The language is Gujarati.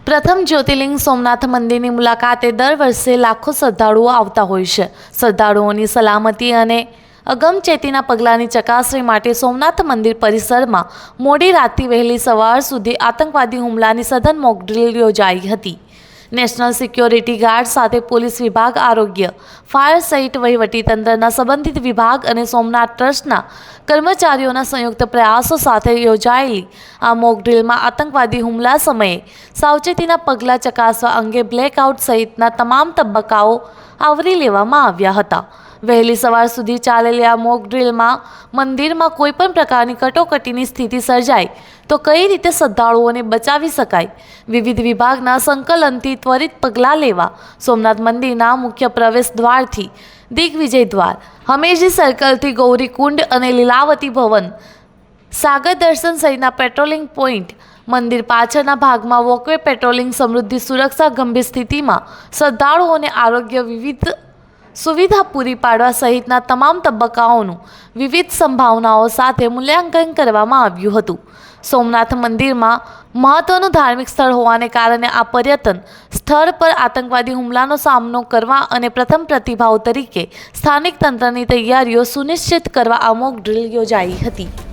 પ્રથમ જ્યોતિર્લિંગ સોમનાથ મંદિરની મુલાકાતે દર વર્ષે લાખો શ્રદ્ધાળુઓ આવતા હોય છે। શ્રદ્ધાળુઓની સલામતી અને અગમચેતીના પગલાંની ચકાસણી માટે સોમનાથ મંદિર પરિસરમાં મોડી રાતથી વહેલી સવાર સુધી આતંકવાદી હુમલાની સઘન મોક ડ્રીલ યોજાઈ હતી। નેશનલ સિક્યોરિટી ગાર્ડ સાથે પોલીસ વિભાગ, આરોગ્ય, ફાયર સહિત વહીવટીતંત્રના સંબંધિત વિભાગ અને સોમનાથ ટ્રસ્ટના કર્મચારીઓના સંયુક્ત પ્રયાસો સાથે યોજાયેલી આ મોક ડ્રીલમાં આતંકવાદી હુમલા સમયે સાવચેતીના પગલાં ચકાસવા અંગે બ્લેકઆઉટ સહિતના તમામ તબક્કાઓ આવરી લેવામાં આવ્યા હતા। વહેલી સવાર સુધી ચાલેલી આ મોક ડ્રીલમાં મંદિરમાં કોઈપણ પ્રકારની કટોકટીની સ્થિતિ સર્જાય તો કઈ રીતે શ્રદ્ધાળુઓને બચાવી શકાય, વિવિધ વિભાગના સંકલનથી ત્વરિત પગલાં લેવા સોમનાથ મંદિરના મુખ્ય પ્રવેશ દ્વારથી દિગ્વિજય દ્વાર, હમીરજી સર્કલથી ગૌરીકુંડ અને લીલાવતી ભવન, સાગર દર્શન સહિતના પેટ્રોલિંગ પોઈન્ટ, મંદિર પાછળના ભાગમાં વોકવે પેટ્રોલિંગ, સમૃદ્ધિ સુરક્ષા ગંભીર સ્થિતિમાં શ્રદ્ધાળુઓને આરોગ્ય વિવિધ સુવિધા પૂરી પાડવા સહિતના તમામ તબક્કાઓનું વિવિધ સંભાવનાઓ સાથે મૂલ્યાંકન કરવામાં આવ્યું હતું। સોમનાથ મંદિરમાં મહત્વનું ધાર્મિક સ્થળ હોવાને કારણે આ પર્યટન સ્થળ પર આતંકવાદી હુમલાનો સામનો કરવા અને પ્રથમ પ્રતિભાવ તરીકે સ્થાનિક તંત્રની તૈયારીઓ સુનિશ્ચિત કરવા આ મોક ડ્રીલ યોજાઈ હતી।